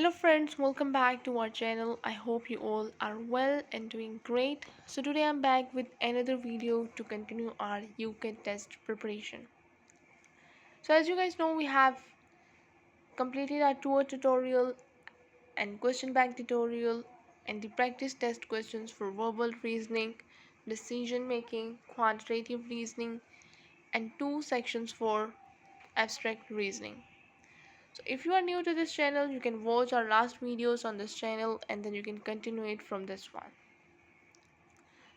Hello friends, welcome back to our channel. I hope you all are well and doing great. So today I'm back with another video to continue our UCAT test preparation. So as you guys know, we have completed our tour tutorial and question bank tutorial and the practice test questions for verbal reasoning, decision making, quantitative reasoning, and two sections for abstract reasoning. So if you are new to this channel, you can watch our last videos on this channel and then you can continue it from this one.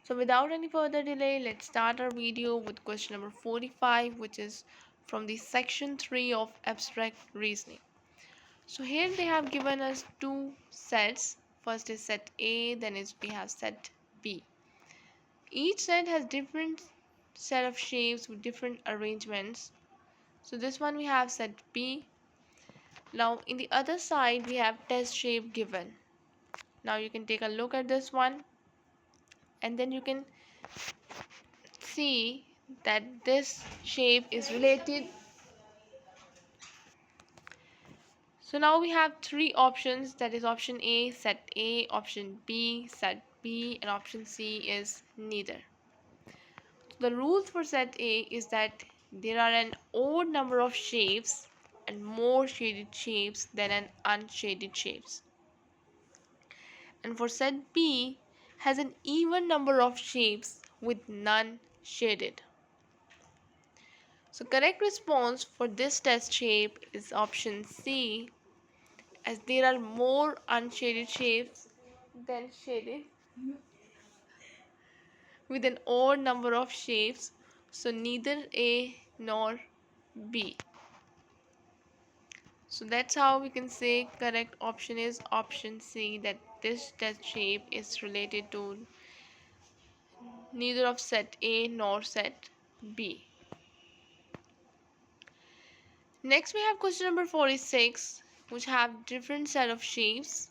So without any further delay, let's start our video with question number 45, which is from the section 3 of abstract reasoning. So here they have given us two sets. First is set A, then we have set B. Each set has different set of shapes with different arrangements. So this one we have set B. Now in the other side we have test shape given. Now you can take a look at this one and then you can see that this shape is related. So now we have three options, that is option A, set A, option B, set B, and option C is neither. So the rules for set A is that there are an odd number of shapes and more shaded shapes than an unshaded shapes. And for set B has an even number of shapes with none shaded. So correct response for this test shape is option C, as there are more unshaded shapes than shaded with an odd number of shapes, so neither A nor B. So that's how we can say correct option is option C, that this test shape is related to neither of set A nor set B. Next we have question number 46, which have different set of shapes.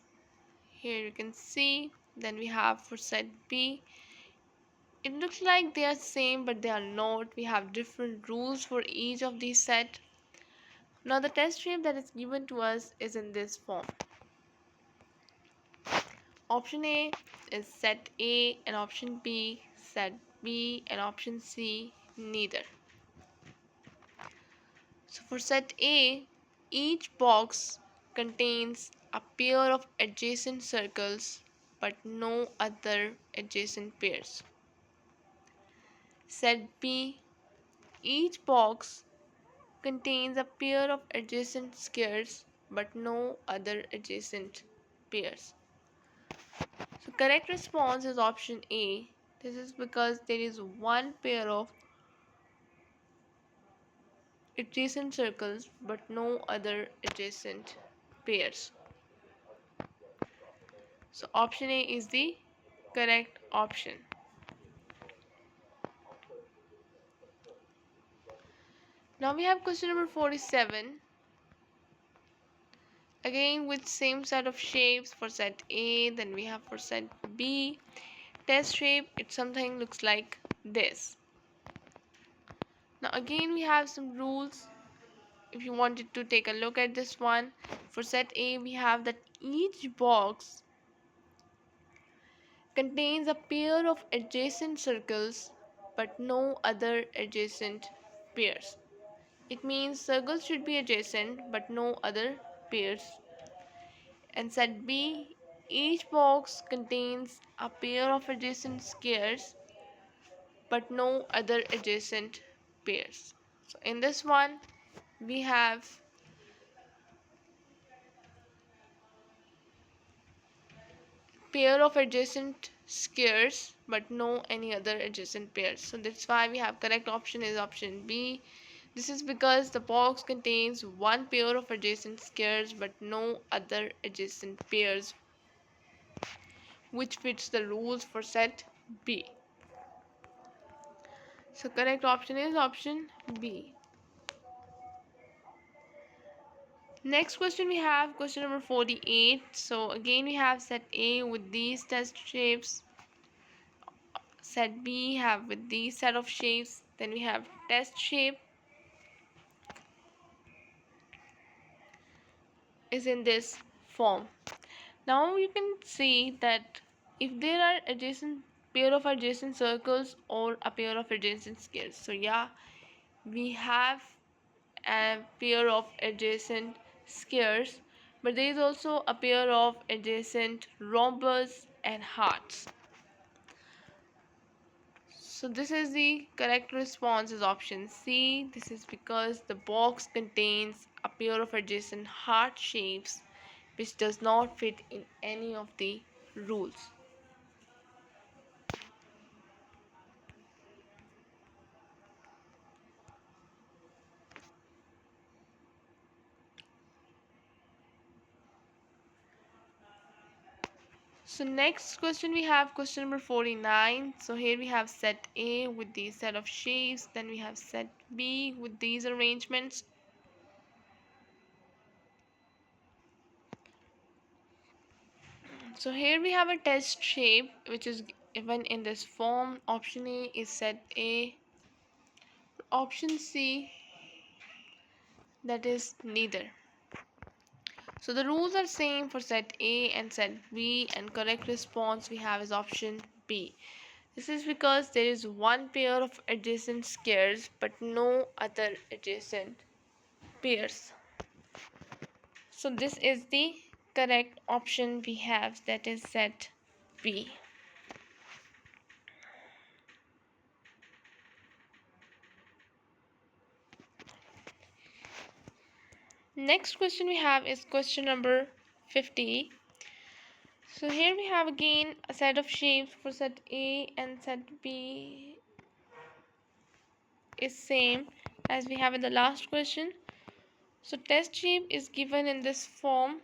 Here you can see. Then we have for set B, it looks like they are same but they are not. We have different rules for each of these set. Now the test shape that is given to us is in this form. Option A is set A and option B set B and option C neither. So for set A, each box contains a pair of adjacent circles but no other adjacent pairs. Set B, each box contains a pair of adjacent squares but no other adjacent pairs. So correct response is option A. This is because there is one pair of adjacent circles but no other adjacent pairs. So option A is the correct option. Now we have question number 47. Again with same set of shapes for set A, then we have for set B. Test shape, it something looks like this. Now again we have some rules. If you wanted to take a look at this one, for set A we have that each box contains a pair of adjacent circles but no other adjacent pairs. It means circles should be adjacent but no other pairs. And set B, each box contains a pair of adjacent squares but no other adjacent pairs. So in this one we have pair of adjacent squares but no any other adjacent pairs. So that's why we have correct option is option B. This is because the box contains one pair of adjacent squares but no other adjacent pairs, which fits the rules for set B. So correct option is option B. Next question we have question number 48. So again we have set A with these test shapes, set B have with these set of shapes, then we have test shape is in this form. Now you can see that if there are adjacent pair of adjacent circles or a pair of adjacent squares. So yeah, we have a pair of adjacent squares, but there is also a pair of adjacent rhombus and hearts. So this is the correct response is option C. This is because the box contains a pair of adjacent heart shapes which does not fit in any of the rules. So next question we have question number 49. So here we have set A with the set of shapes, then we have set B with these arrangements. So here we have a test shape which is given in this form. Option A is set A. Option C, that is neither. So the rules are same for set A and set B, and correct response we have is option B. This is because there is one pair of adjacent squares but no other adjacent pairs. So this is the correct option we have, that is set B. Next question we have is question number 50. So here we have again a set of shapes for set A and set B is same as we have in the last question. So test shape is given in this form.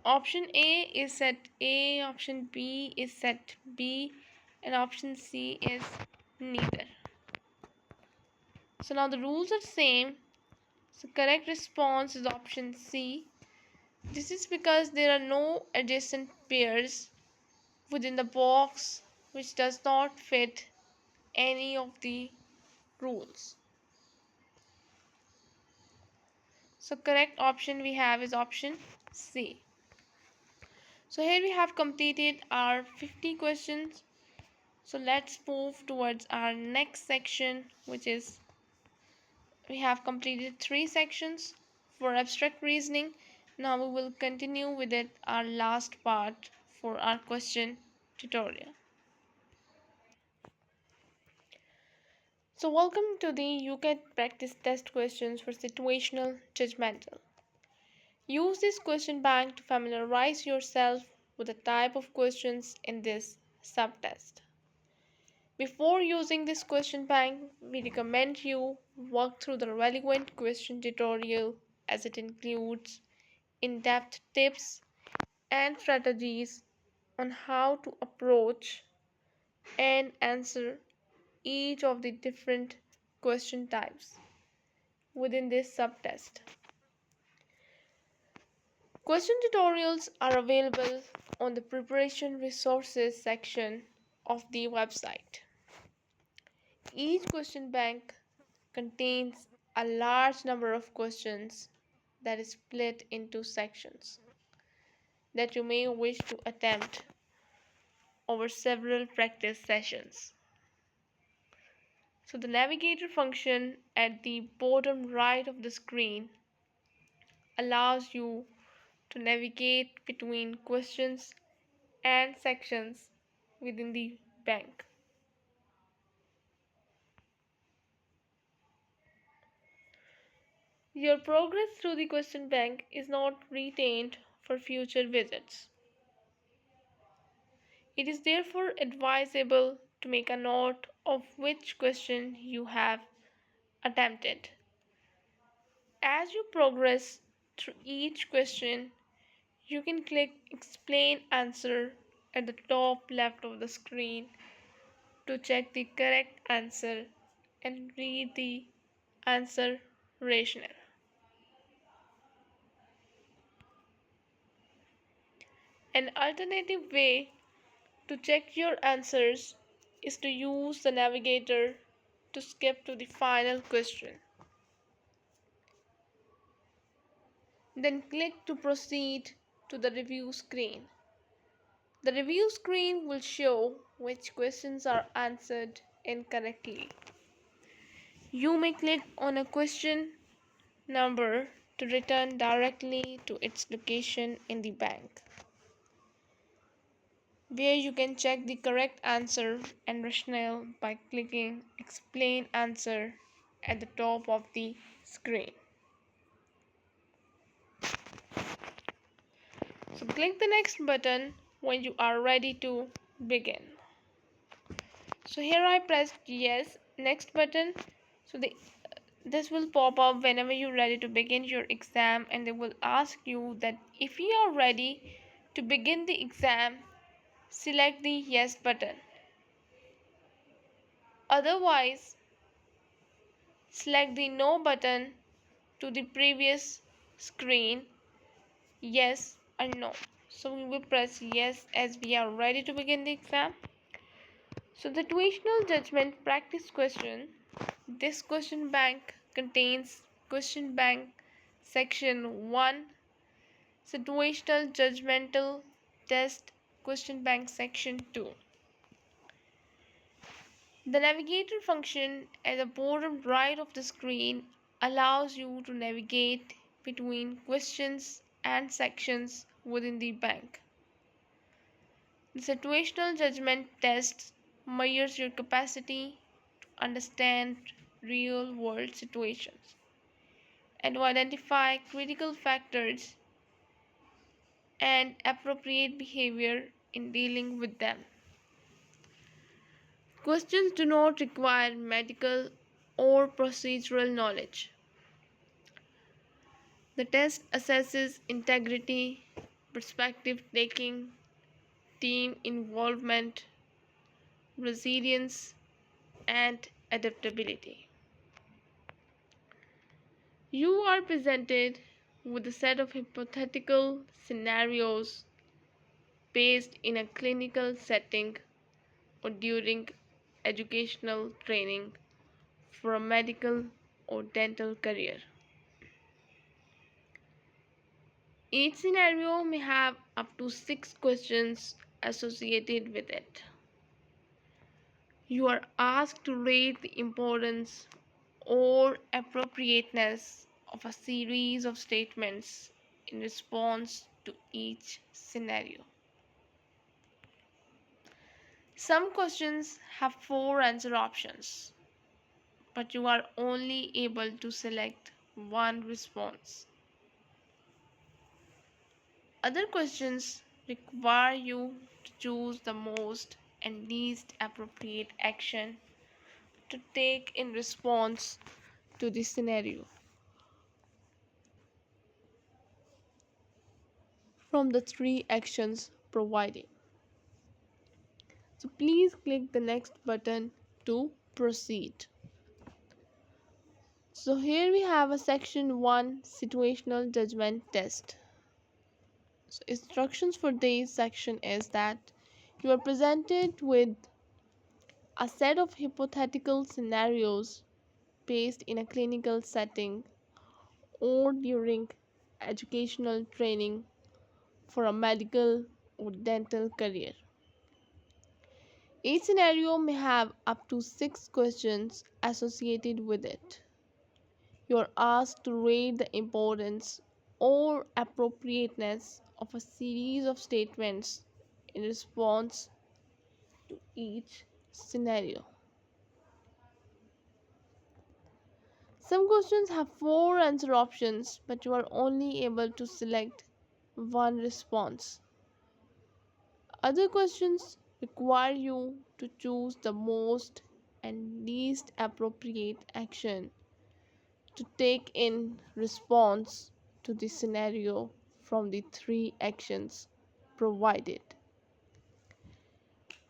Option A is set A, option B is set B, and option C is neither. So now the rules are same. So correct response is option C. This is because there are no adjacent pairs within the box which does not fit any of the rules. So correct option we have is option C. So here we have completed our 50 questions. So let's move towards our next section, which is we have completed 3 sections for abstract reasoning. Now we will continue with it our last part for our question tutorial. So welcome to the UCAT practice test questions for situational judgmental. Use this question bank to familiarize yourself with the type of questions in this subtest. Before using this question bank, we recommend you work through the relevant question tutorial as it includes in-depth tips and strategies on how to approach and answer each of the different question types within this subtest. Question tutorials are available on the preparation resources section of the website. Each question bank contains a large number of questions that is split into sections that you may wish to attempt over several practice sessions. So the navigator function at the bottom right of the screen allows you to navigate between questions and sections within the bank. Your progress through the question bank is not retained for future visits. It is therefore advisable to make a note of which question you have attempted. As you progress through each question, you can click Explain Answer at the top left of the screen to check the correct answer and read the answer rationale. An alternative way to check your answers is to use the navigator to skip to the final question. Then click to proceed to the review screen. The review screen will show which questions are answered incorrectly. You may click on a question number to return directly to its location in the bank, where you can check the correct answer and rationale by clicking Explain Answer at the top of the screen. So click the next button when you are ready to begin. So here I pressed yes, next button. So this will pop up whenever you're ready to begin your exam, and they will ask you that if you are ready to begin the exam, select the yes button. Otherwise, select the no button to the previous screen, yes or no. So we will press yes as we are ready to begin the exam. So the situational judgment practice question. This question bank contains question bank section 1, situational judgmental test question bank section 2. The navigator function at the bottom right of the screen allows you to navigate between questions and sections within the bank. The situational judgment test measures your capacity to understand real world situations and to identify critical factors and appropriate behavior in dealing with them. Questions do not require medical or procedural knowledge. The test assesses integrity, perspective taking, team involvement, resilience, and adaptability. You are presented with a set of hypothetical scenarios based in a clinical setting or during educational training for a medical or dental career. Each scenario may have up to 6 questions associated with it. You are asked to rate the importance or appropriateness of a series of statements in response to each scenario. Some questions have 4 answer options, but you are only able to select one response. Other questions require you to choose the most and least appropriate action to take in response to the scenario from the 3 actions provided. So please click the next button to proceed. So here we have a section 1 situational judgment test. So instructions for this section is that you are presented with a set of hypothetical scenarios based in a clinical setting or during educational training for a medical or dental career. Each scenario may have up to 6 questions associated with it. You are asked to rate the importance or appropriateness of a series of statements in response to each scenario. Some questions have 4 answer options, but you are only able to select one response. Other questions require you to choose the most and least appropriate action to take in response to the scenario from the 3 actions provided.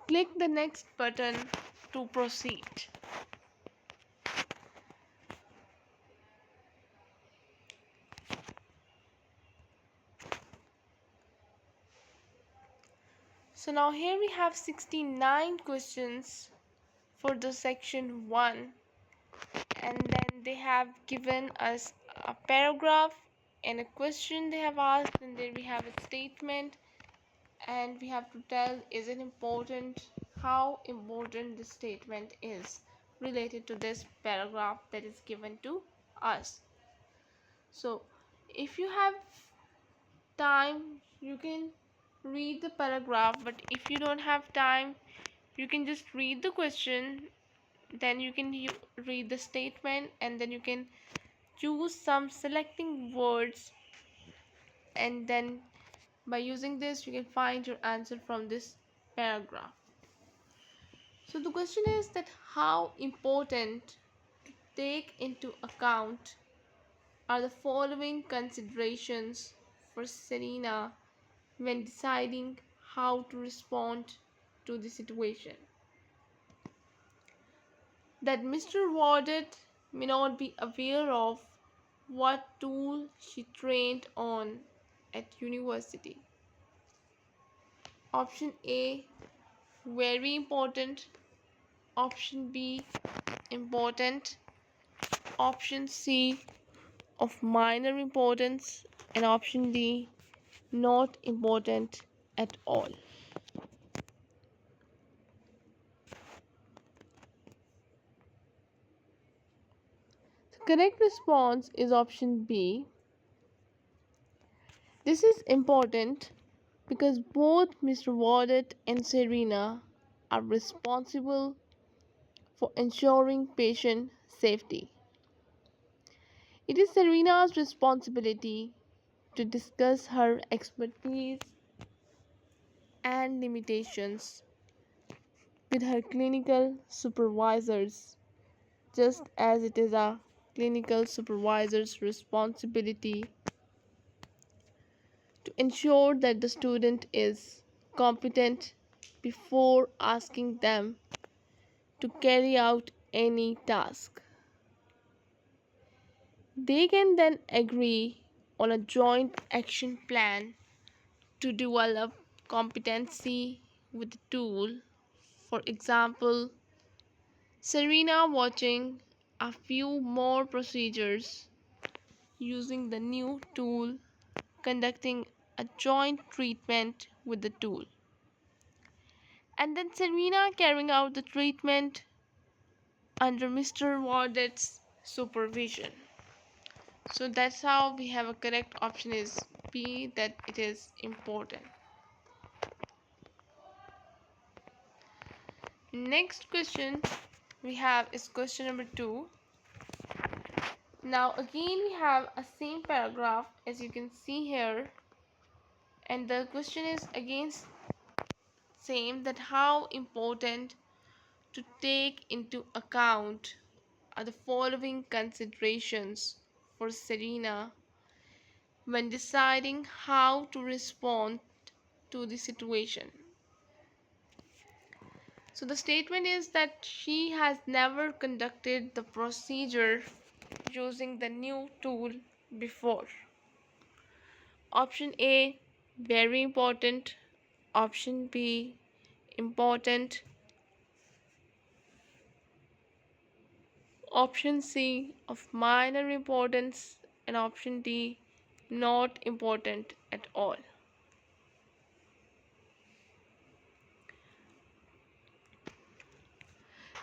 Click the next button to proceed. So now here we have 69 questions for the section 1, and then they have given us a paragraph and a question they have asked, and then we have a statement, and we have to tell is it important, how important the statement is related to this paragraph that is given to us. So if you have time, you can read the paragraph, but if you don't have time, you can just read the question, then you can read the statement, and then you can choose some selecting words, and then by using this you can find your answer from this paragraph. So the question is that how important to take into account are the following considerations for Serena when deciding how to respond to the situation. That Mr. Wardet may not be aware of what tool she trained on at university. Option A, very important. Option B, important. Option C, of minor importance. And option D, not important at all. The correct response is option B. This is important because both Mr. Wardet and Serena are responsible for ensuring patient safety. It is Serena's responsibility to discuss her expertise and limitations with her clinical supervisors, just as it is a clinical supervisor's responsibility to ensure that the student is competent before asking them to carry out any task. They can then agree on a joint action plan to develop competency with the tool. For example, Serena watching a few more procedures using the new tool, conducting a joint treatment with the tool, and then Serena carrying out the treatment under Mr. Wardet's supervision. So that's how we have a correct option is B, that it is important. Next question we have is question number 2. Now again we have a same paragraph as you can see here, and the question is again same, that how important to take into account are the following considerations for Serena when deciding how to respond to the situation. So the statement is that she has never conducted the procedure using the new tool before. Option A, very important. Option B, important. Option C, of minor importance. And option D, not important at all.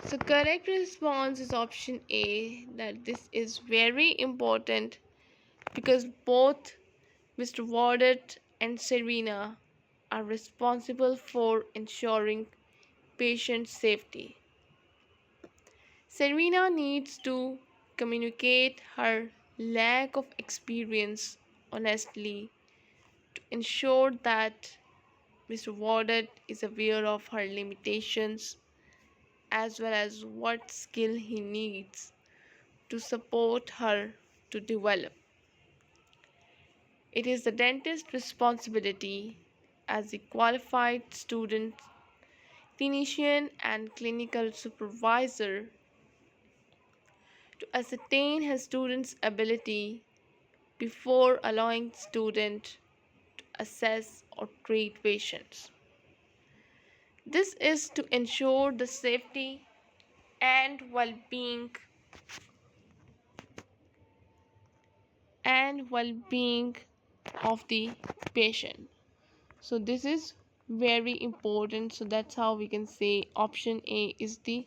So correct response is option A, that this is very important because both Mr. Wardet and Serena are responsible for ensuring patient safety. Serena needs to communicate her lack of experience honestly to ensure that Mr. Wardet is aware of her limitations as well as what skill he needs to support her to develop. It is the dentist's responsibility as a qualified student, clinician, and clinical supervisor to ascertain his student's ability before allowing student to assess or treat patients. This is to ensure the safety and well-being and well-being of the patient. So this is very important. So that's how we can say option A is the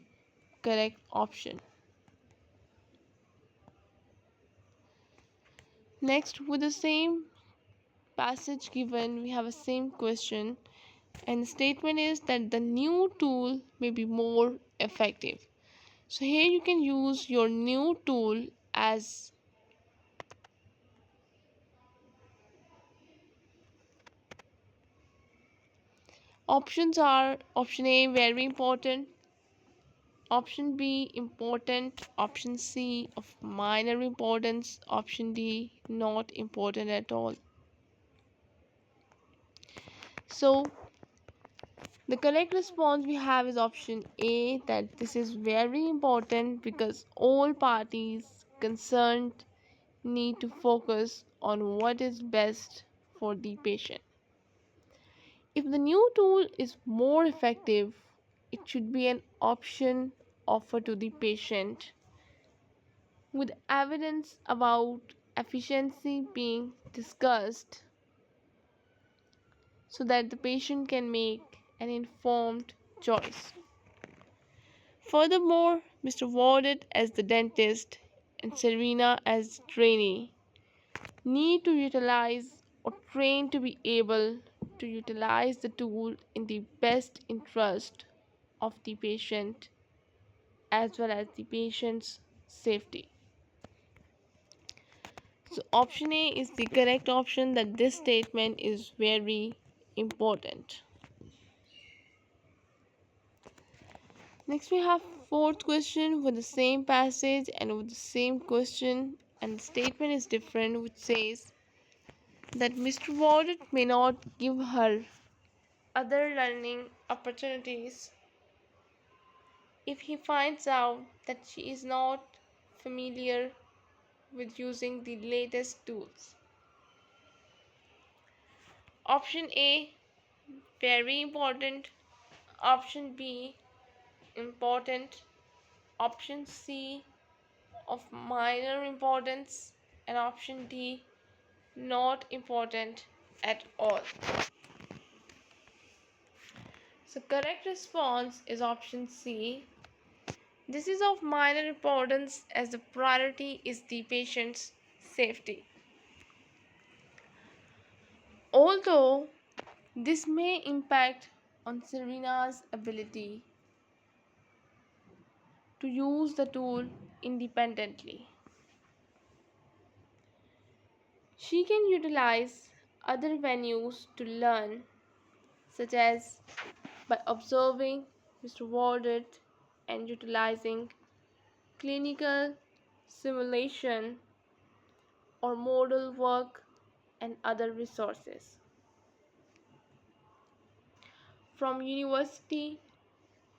correct option. Next, with the same passage given, we have a same question, and the statement is that the new tool may be more effective. So here you can use your new tool as options are option A very important, option B important, option C of minor importance, option D not important at all. So the correct response we have is option A, that this is very important because all parties concerned need to focus on what is best for the patient. If the new tool is more effective, it should be an option offered to the patient with evidence about efficiency being discussed so that the patient can make an informed choice. Furthermore, Mr. Wardet as the dentist and Serena as trainee need to utilize or train to be able to utilize the tool in the best interest of the patient as well as the patient's safety. So option A is the correct option, that this statement is very important. Next we have fourth question with the same passage and with the same question, and the statement is different, which says that Mr. Warden may not give her other learning opportunities if he finds out that she is not familiar with using the latest tools. Option A very important, option B important, option C of minor importance, and option D not important at all. So correct response is option C. This is of minor importance as the priority is the patient's safety. Although this may impact on Serena's ability to use the tool independently, she can utilize other venues to learn, such as by observing Mr. Warded and utilizing clinical simulation or model work and other resources from university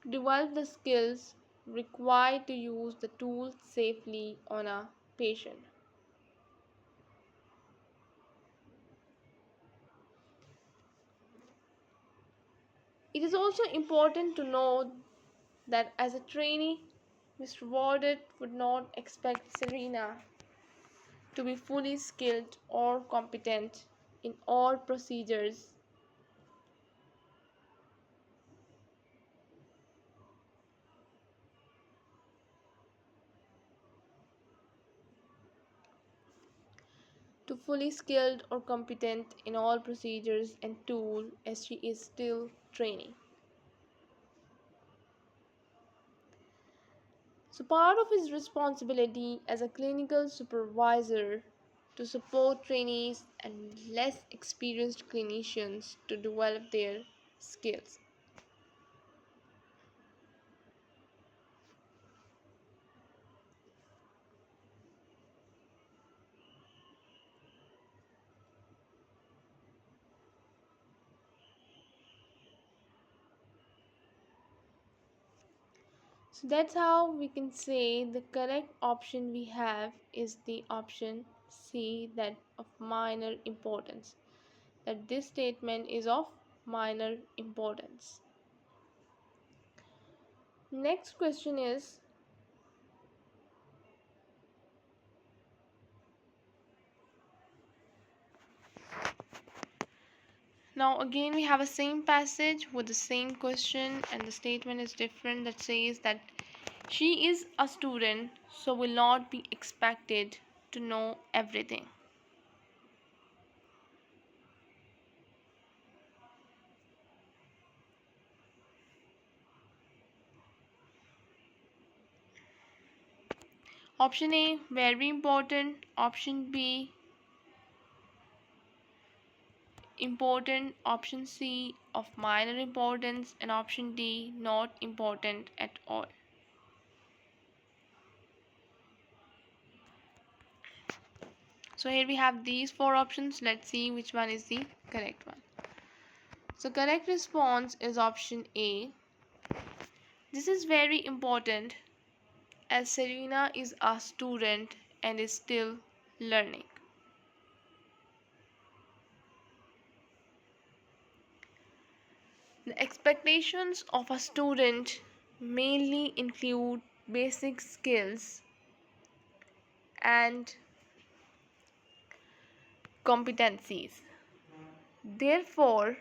to develop the skills required to use the tool safely on a patient. It is also important to know that as a trainee, Mr. Warden would not expect Serena to be fully skilled or competent in all procedures. To fully skilled or competent in all procedures and tool as she is still training. So part of his responsibility as a clinical supervisor to support trainees and less experienced clinicians to develop their skills. So that's how we can say the correct option we have is the option C, that of minor importance. That this statement is of minor importance. Next question is, Now again we have a same passage with the same question, and the statement is different, that says that she is a student so will not be expected to know everything. Option A, very important. Option B, important. Option C, of minor importance. And option D, not important at all. So here we have these four options. Let's see which one is the correct one. So correct response is option A. This is very important as Serena is a student and is still learning. The expectations of a student mainly include basic skills and competencies. Therefore,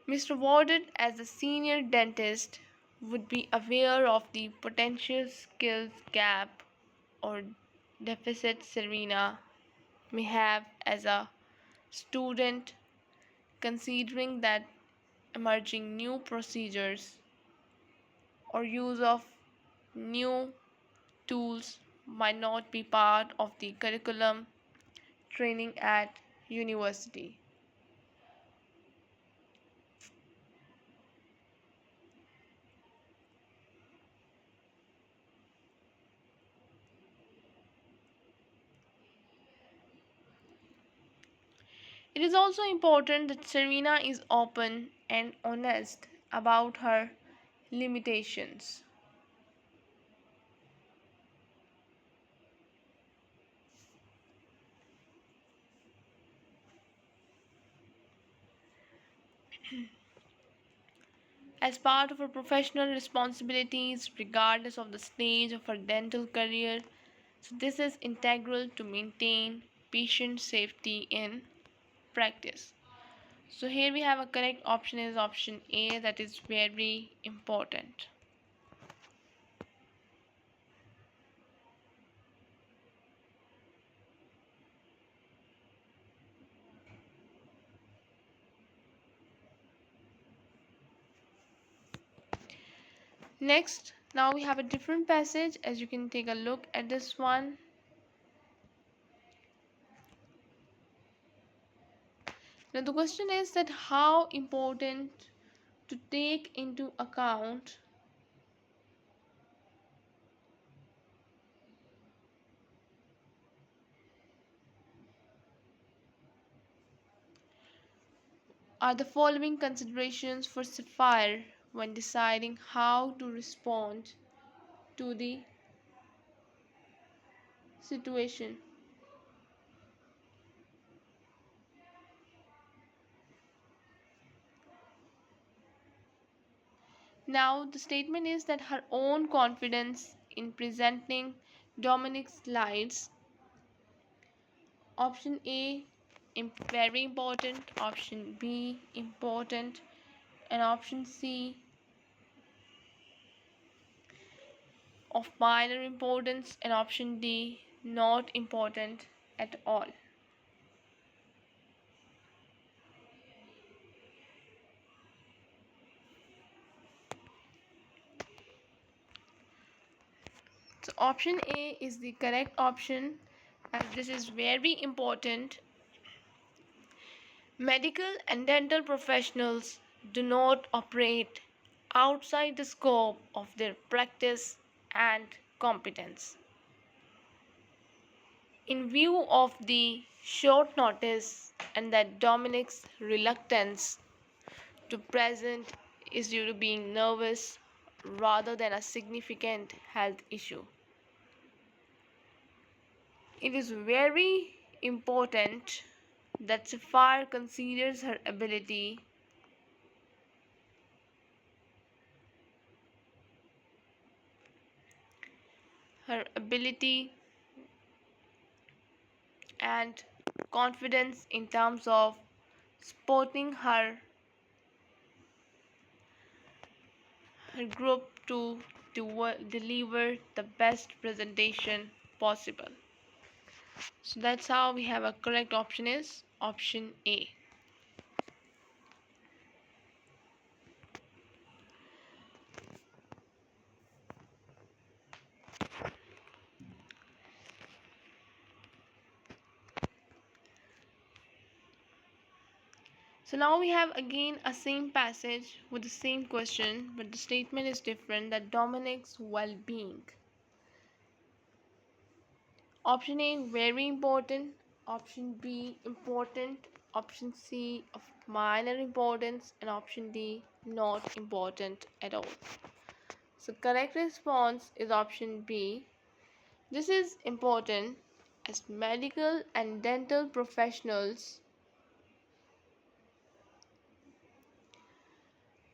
Mr. Warden, as a senior dentist, would be aware of the potential skills gap or deficit Serena may have as a student, considering that emerging new procedures or use of new tools might not be part of the curriculum training at university. It is also important that Serena is open and honest about her limitations. As part of her professional responsibilities, regardless of the stage of her dental career, so this is integral to maintain patient safety in practice. So here we have a correct option is option A, that is very important. Next, now we have a different passage, as you can take a look at this one. Now the question is that how important to take into account are the following considerations for Sapphire when deciding how to respond to the situation. Now, the statement is that her own confidence in presenting Dominic's slides. Option A, very important. Option B, important. And option C, of minor importance. And option D, not important at all. So option A is the correct option, as this is very important. Medical and dental professionals do not operate outside the scope of their practice and competence. In view of the short notice and that Dominic's reluctance to present is due to being nervous rather than a significant health issue, it is very important that Sapphire considers her ability and confidence in terms of supporting her group to deliver the best presentation possible. So that's how we have a correct option is option A. So now we have again a same passage with the same question, but the statement is different, that Dominic's well-being. Option A, very important. Option B, important. Option C, of minor importance. And option D, not important at all. So correct response is option B. This is important as medical and dental professionals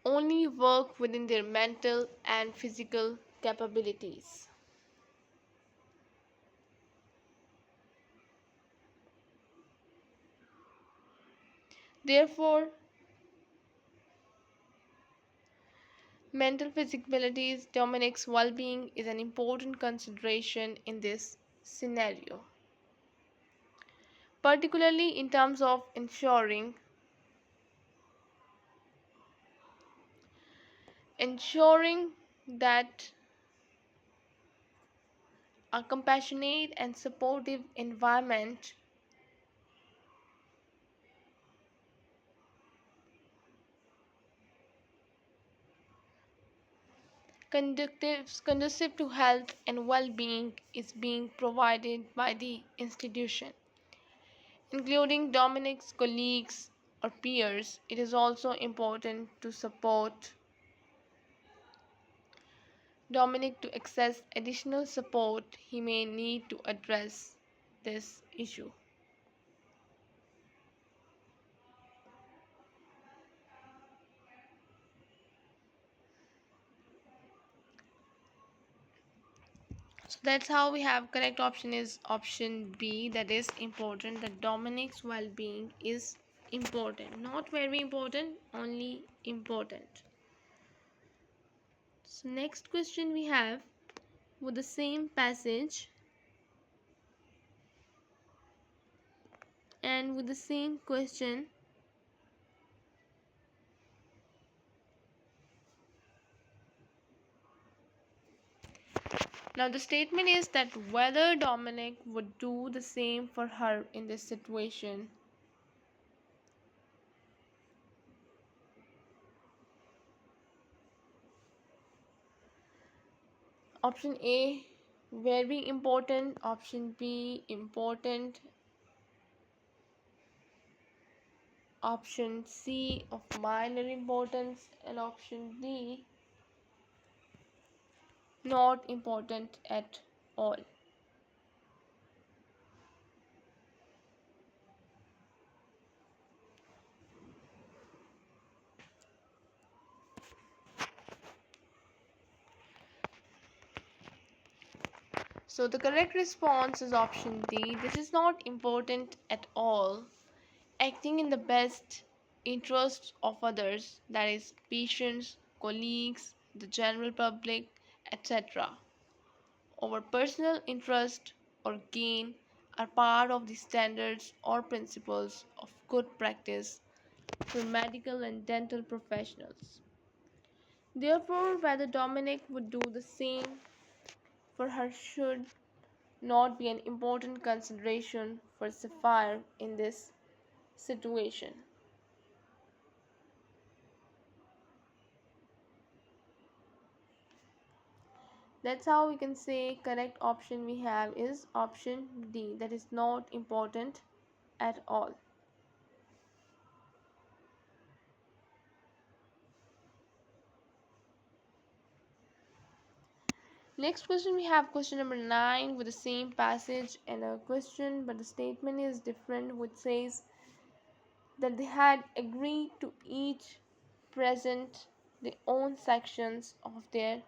only work within their mental and physical capabilities. Therefore, mental physical Dominic's well-being is an important consideration in this scenario, particularly in terms of ensuring that a compassionate and supportive environment conducive to health and well-being is being provided by the institution, including Dominic's colleagues or peers. It is also important to support Dominic to access additional support he may need to address this issue. So that's how we have correct option is option B, that is important, that Dominic's well-being is important, not very important, only important. So next question we have with the same passage and with the same question. Now the statement is that whether Dominic would do the same for her in this situation. Option A, very important. Option B, important. Option C, of minor importance. And option D, not important at all. So the correct response is option D. This is not important at all. Acting in the best interests of others, that is, patients, colleagues, the general public, etc., over personal interest or gain are part of the standards or principles of good practice for medical and dental professionals. Therefore, whether Dominic would do the same for her should not be an important consideration for Sapphire in this situation. That's how we can say correct option we have is option D, that is not important at all. Next question we have question number 9 with the same passage and a question, but the statement is different, which says that they had agreed to each present their own sections of their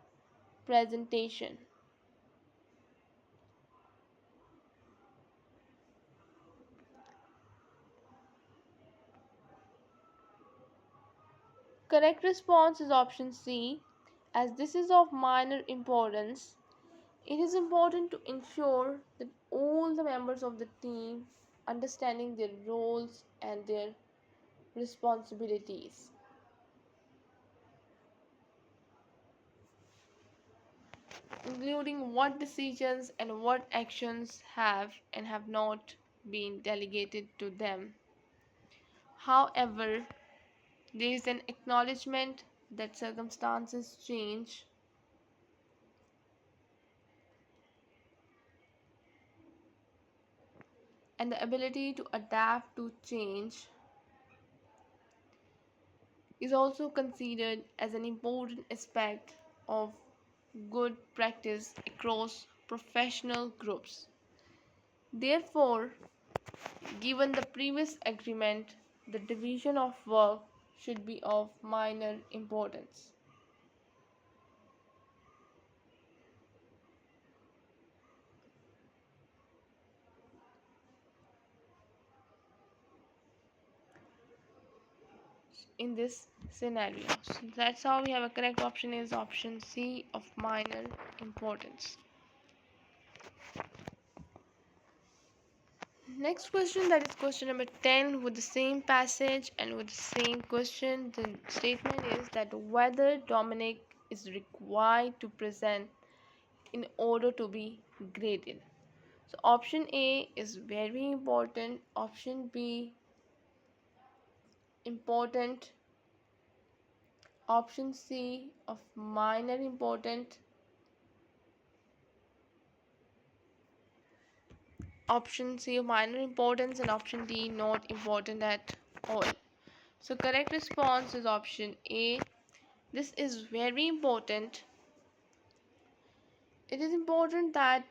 presentation. correct response is option C. As this is of minor importance, it is important to ensure that all the members of the team understanding their roles and their responsibilities, including what decisions and what actions have and have not been delegated to them. However, there is an acknowledgement that circumstances change and the ability to adapt to change is also considered as an important aspect of good practice across professional groups. Therefore, given the previous agreement, the division of work should be of minor importance. In this scenario, so that's how we have a correct option is option C of minor importance. Next question, that is question number 10 with the same passage and with the same question. The statement is that whether Dominic is required to present in order to be graded. So option A is very important, option B important, option C of minor important, option C of minor importance, and option D not important at all. So correct response is option A. This is very important. It is important that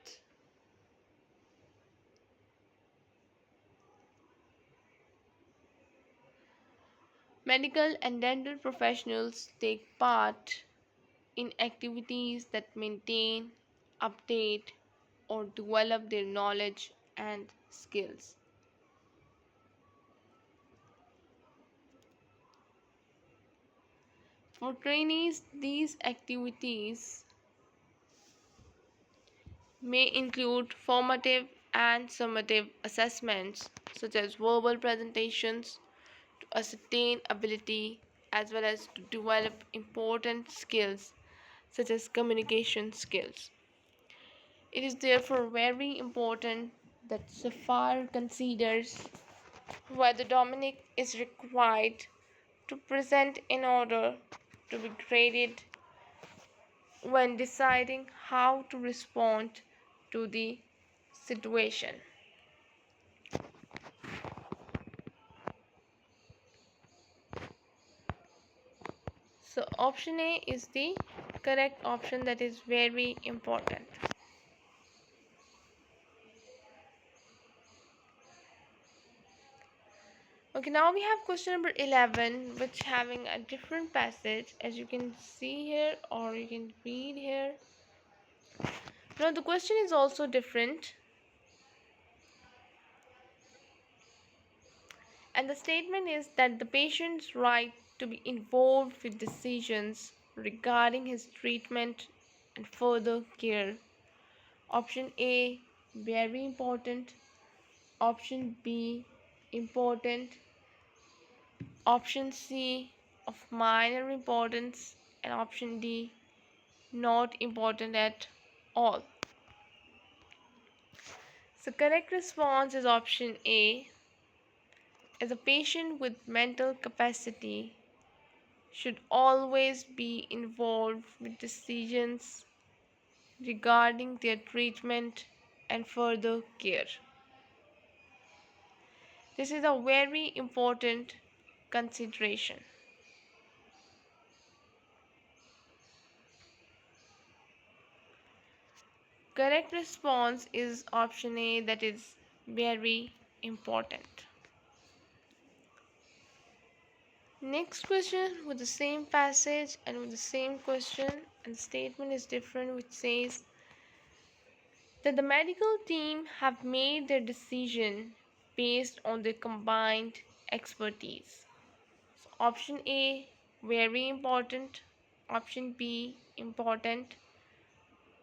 medical and dental professionals take part in activities that maintain, update, or develop their knowledge and skills. For trainees, these activities may include formative and summative assessments such as verbal presentations to ascertain ability as well as to develop important skills such as communication skills. It is therefore very important that Sapphire considers whether Dominic is required to present in order to be graded when deciding how to respond to the situation. So option A is the correct option, that is very important. Okay, now we have question number 11, which having a different passage as you can see here or you can read here. Now the question is also different, and the statement is that the patient's right to be involved with decisions regarding his treatment and further care. Option A very important, option B important, option C of minor importance, and option D not important at all. So correct response is option A. As a patient with mental capacity should always be involved with decisions regarding their treatment and further care. This is a very important consideration. Correct response is option A, that is very important. Next question with the same passage and with the same question, and the statement is different, which says that the medical team have made their decision based on their combined expertise. So option A very important, option B, important,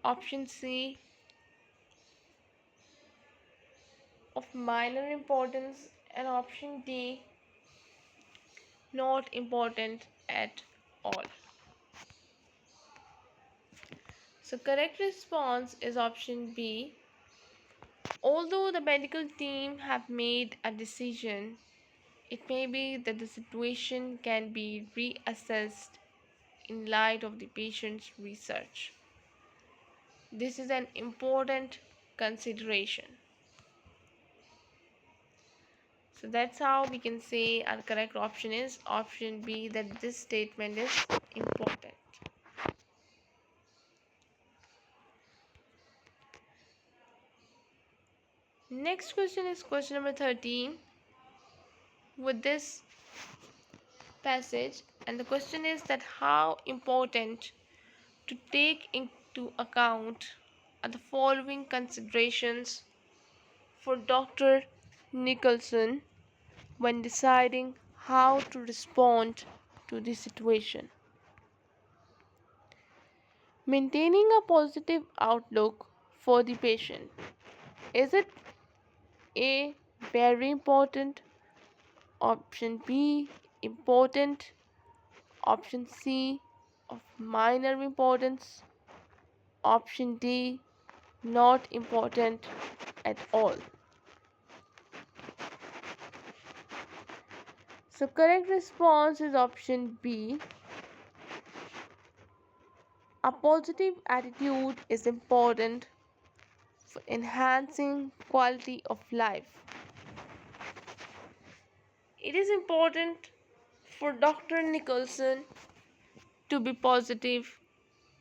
option C, of minor importance, and option D, not important at all. So correct response is option B. Although the medical team have made a decision, it may be that the situation can be reassessed in light of the patient's research. This is an important consideration. So that's how we can say our correct option is option B, that this statement is important. Next question is question number 13 with this passage, and the question is that how important to take into account are the following considerations for Dr. Nicholson when deciding how to respond to the situation. Maintaining a positive outlook for the patient. Is it A, very important, option B, important, option C, of minor importance, option D, not important at all? So correct response is option B. A positive attitude is important for enhancing quality of life. It is important for Dr. Nicholson to be positive,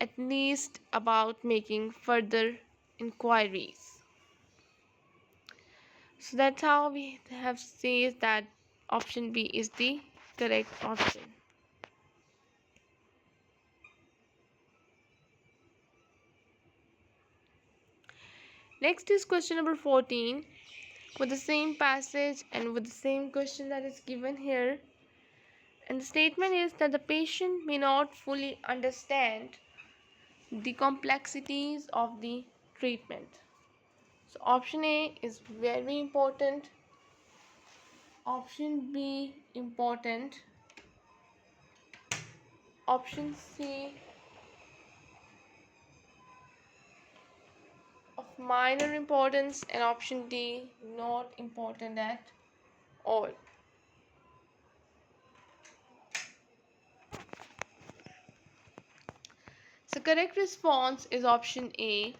at least about making further inquiries. So that's how we have said that option B is the correct option. Next is question number 14 with the same passage and with the same question that is given here. And the statement is that the patient may not fully understand the complexities of the treatment. So option A is very important, option B important, option C of minor importance, and option D not important at all. So correct response is option A.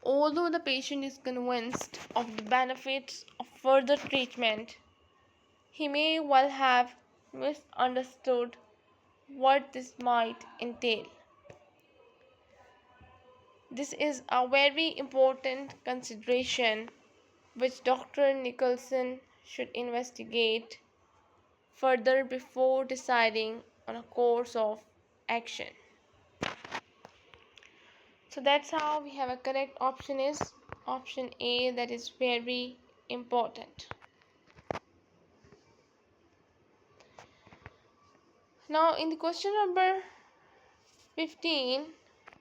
Although the patient is convinced of the benefits of further treatment, he may well have misunderstood what this might entail. This is a very important consideration which Dr. Nicholson should investigate further before deciding on a course of action. So that's how we have a correct option is option A, that is very important. Now in the question number 15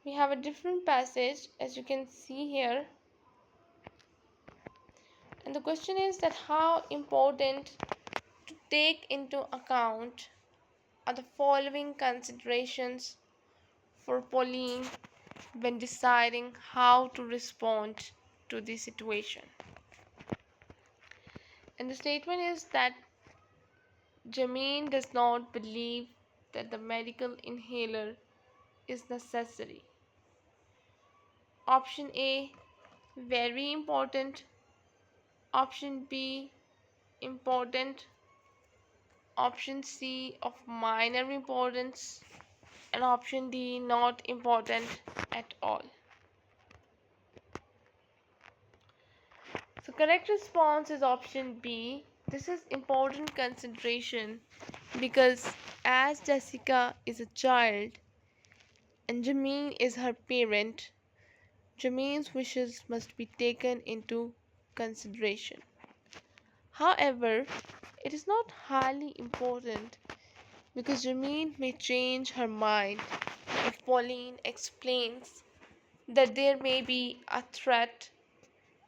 we have a different passage, as you can see here, and the question is that how important to take into account are the following considerations for Pauline when deciding how to respond to the situation. And the statement is that Jameen does not believe that the medical inhaler is necessary. Option A, very important, option B, important, option C, of minor importance, and option D, not important at all. So correct response is option B. This is important consideration because as Jessica is a child and Jameen is her parent, Jameen's wishes must be taken into consideration. However, it is not highly important because Jermaine may change her mind if Pauline explains that there may be a threat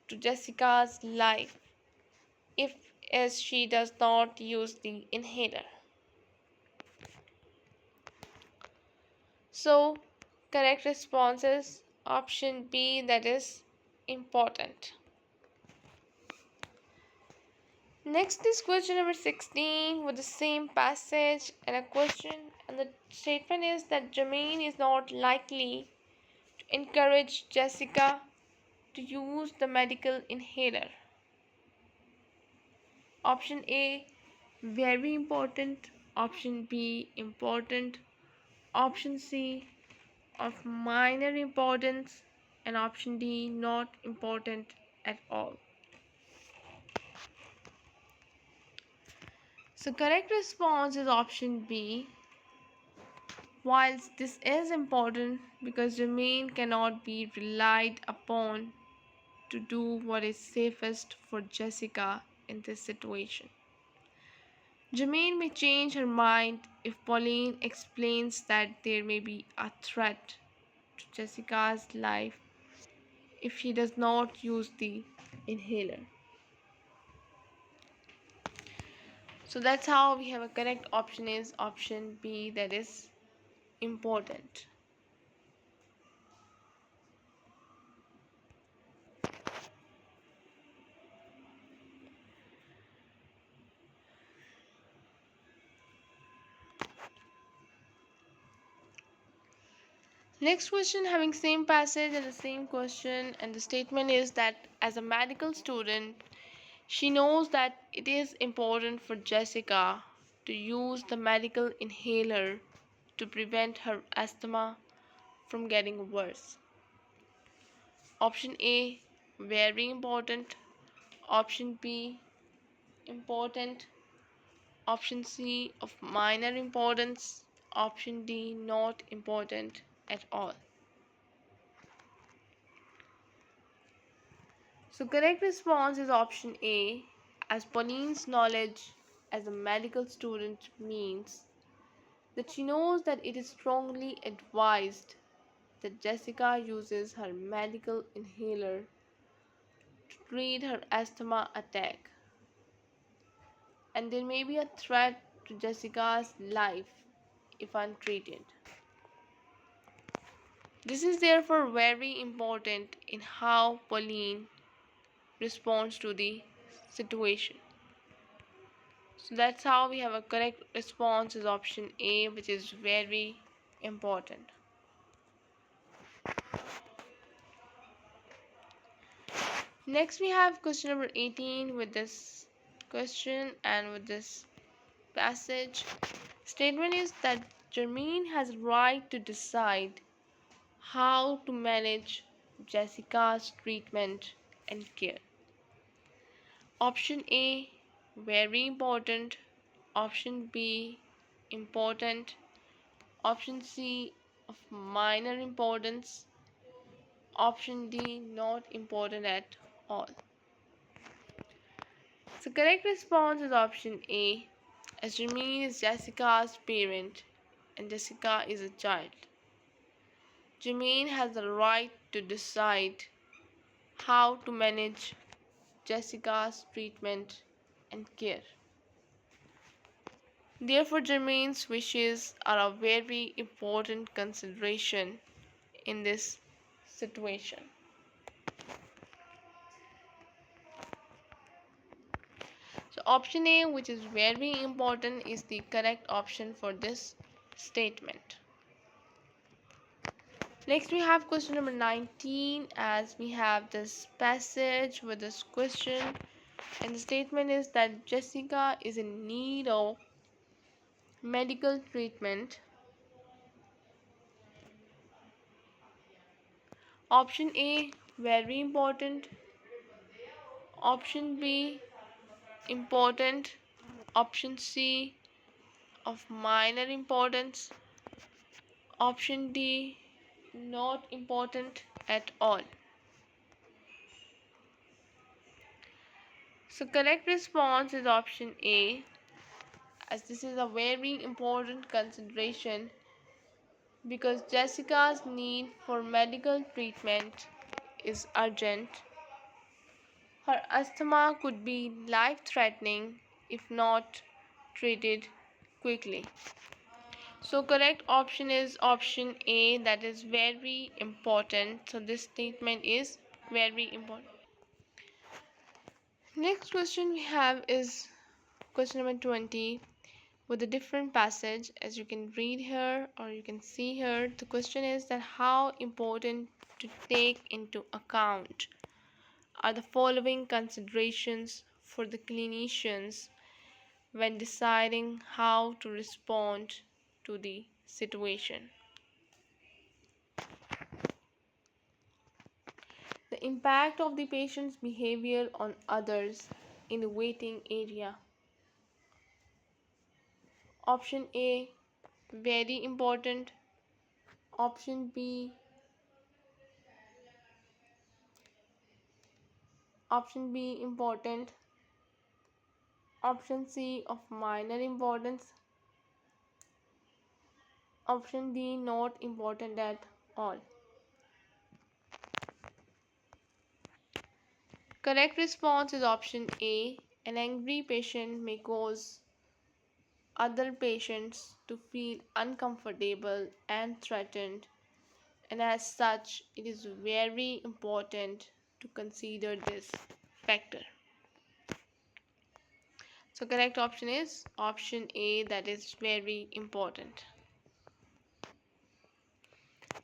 to Jessica's life if as she does not use the inhaler. So, correct response is option B, that is important. Next is question number 16 with the same passage and a question, and the statement is that Jermaine is not likely to encourage Jessica to use the medical inhaler. Option A, very important. Option B, important. Option C, of minor importance. And option D, not important at all. So correct response is option B. Whilst this is important because Jermaine cannot be relied upon to do what is safest for Jessica in this situation. Jermaine may change her mind if Pauline explains that there may be a threat to Jessica's life if she does not use the inhaler. So that's how we have a correct option is option B, that is important. Next question having same passage and the same question, and the statement is that as a medical student she knows that it is important for Jessica to use the medical inhaler to prevent her asthma from getting worse. Option A, very important. Option B, important. Option C, of minor importance. Option D, not important at all. So correct response is option A, as Pauline's knowledge as a medical student means that she knows that it is strongly advised that Jessica uses her medical inhaler to treat her asthma attack, and there may be a threat to Jessica's life if untreated. This is therefore very important in how Pauline responds to the situation. So that's how we have a correct response is option A, which is very important. Next we have question number 18 with this question and with this passage. Statement is that Jermaine has right to decide how to manage Jessica's treatment and care. Option A, very important. Option B, important. Option C, of minor importance. Option D, not important at all. So correct response is option A, as Jermaine is Jessica's parent and Jessica is a child. Jermaine has the right to decide how to manage Jessica's treatment and care. Therefore, Jermaine's wishes are a very important consideration in this situation. So option A, which is very important, is the correct option for this statement. Next we have question number 19, as we have this passage with this question, and the statement is that Jessica is in need of medical treatment. Option A, very important. Option B, important. Option C, of minor importance. Option D, not important at all. So correct response is option A, as this is a very important consideration because Jessica's need for medical treatment is urgent. Her asthma could be life threatening if not treated quickly. So, correct option is option A, that is very important. So, this statement is very important. Next question we have is question number 20 with a different passage. As you can read here or you can see here, the question is that how important to take into account are the following considerations for the clinicians when deciding how to respond to the situation. The impact of the patient's behavior on others in the waiting area. Option A, very important. Option B, important. Option C, of minor importance. Option D, not important at all. Correct response is option A. An angry patient may cause other patients to feel uncomfortable and threatened, and as such, it is very important to consider this factor. So, correct option is option A, that is very important.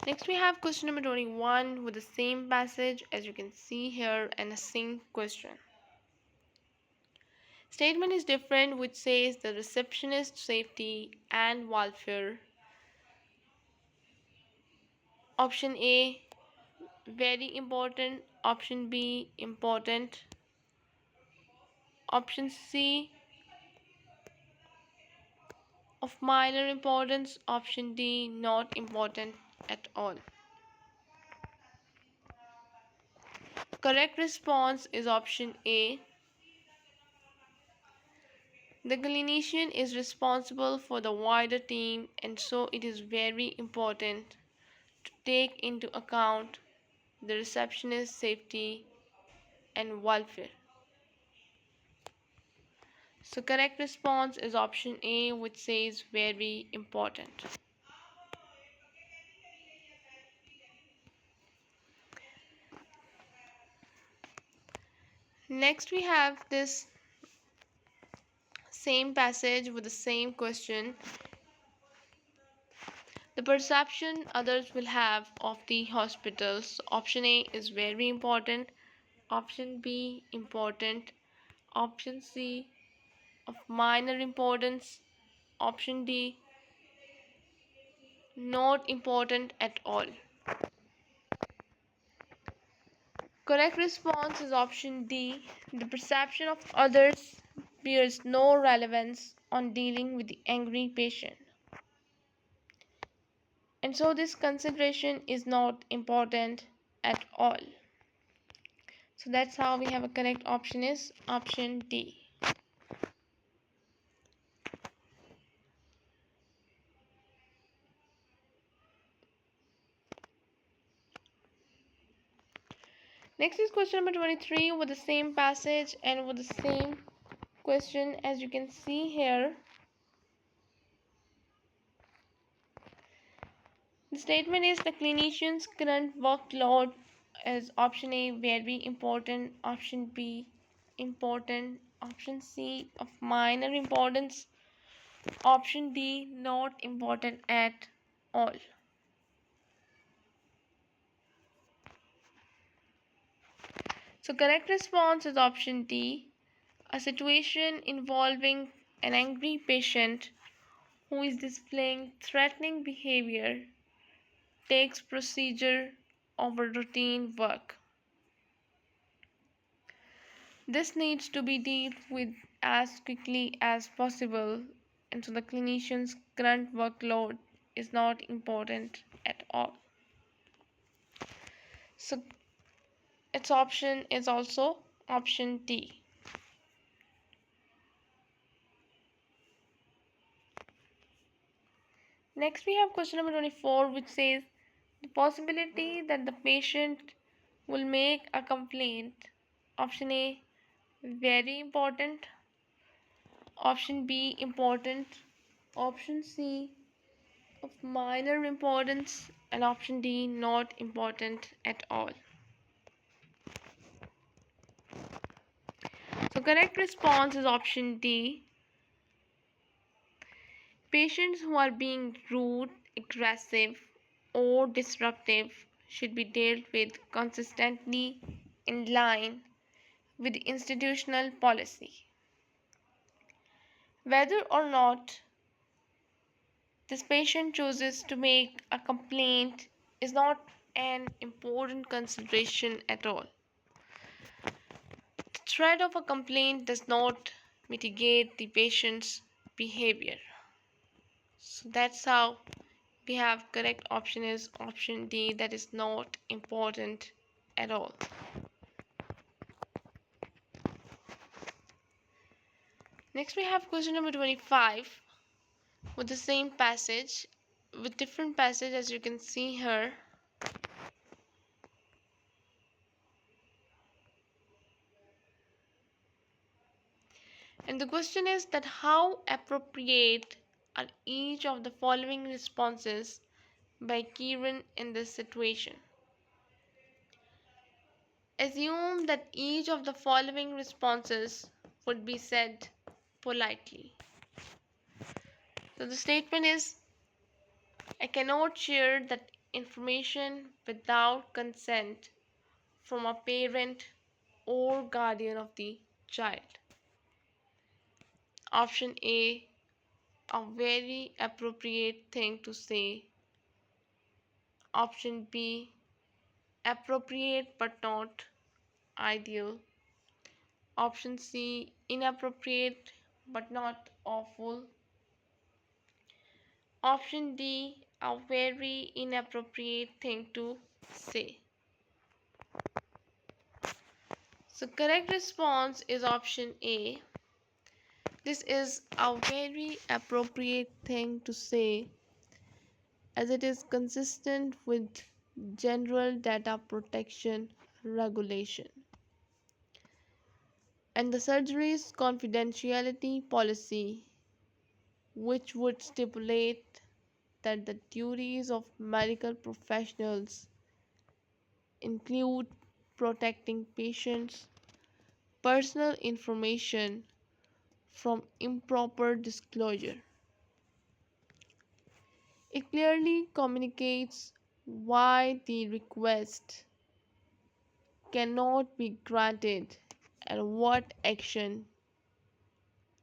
Next, we have question number 21 with the same passage as you can see here and the same question. Statement is different, which says the receptionist safety and welfare. Option A, very important. Option B, important. Option C, of minor importance. Option D, not important at all. Correct response is option A. The clinician is responsible for the wider team, and so it is very important to take into account the receptionist's safety and welfare. So correct response is option A, which says very important. Next we have this same passage with the same question. The perception others will have of the hospitals. Option A is very important. Option B, important. Option C, of minor importance. Option D, not important at all. Correct response is option D. The perception of others bears no relevance on dealing with the angry patient. And so this consideration is not important at all. So that's how we have a correct option is option D. Next is question number 23 with the same passage and with the same question as you can see here. The statement is the clinician's current workload is option A, very important. Option B, important. Option C, of minor importance. Option D, not important at all. So correct response is option D. A situation involving an angry patient who is displaying threatening behavior takes procedure over routine work. This needs to be dealt with as quickly as possible, and so the clinician's current workload is not important at all. So its option is also option D. Next, we have question number 24, which says the possibility that the patient will make a complaint. Option A, very important. Option B, important. Option C, of minor importance. And option D, not important at all. So, correct response is option D. Patients who are being rude, aggressive, or disruptive should be dealt with consistently in line with institutional policy. Whether or not this patient chooses to make a complaint is not an important consideration at all. The threat of a complaint does not mitigate the patient's behavior. So that's how we have correct option is option D, that is not important at all. Next we have question number 25 with the same passage, with different passage as you can see here. And the question is that how appropriate are each of the following responses by Kieran in this situation? Assume that each of the following responses would be said politely. So the statement is, I cannot share that information without consent from a parent or guardian of the child. Option A, a very appropriate thing to say. Option B, appropriate but not ideal. Option C, inappropriate but not awful. Option D, a very inappropriate thing to say. So correct response is option A. This is a very appropriate thing to say as it is consistent with general data protection regulation and the surgery's confidentiality policy, which would stipulate that the duties of medical professionals include protecting patients' personal information from improper disclosure. It clearly communicates why the request cannot be granted and what action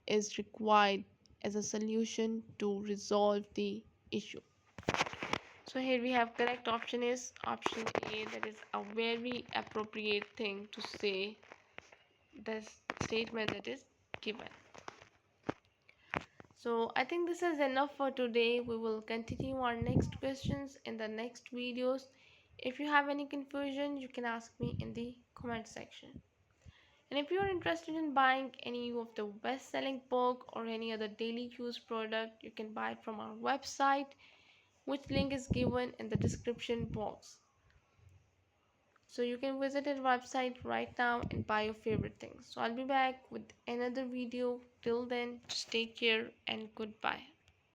is required as a solution to resolve the issue. So here we have correct option is option A, that is a very appropriate thing to say, this statement that is given. So I think this is enough for today. We will continue our next questions in the next videos. If you have any confusion, you can ask me in the comment section. And if you are interested in buying any of the best-selling book or any other daily use product, you can buy it from our website, which link is given in the description box. So you can visit our website right now and buy your favorite things. So I'll be back with another video. Till then, just take care and goodbye.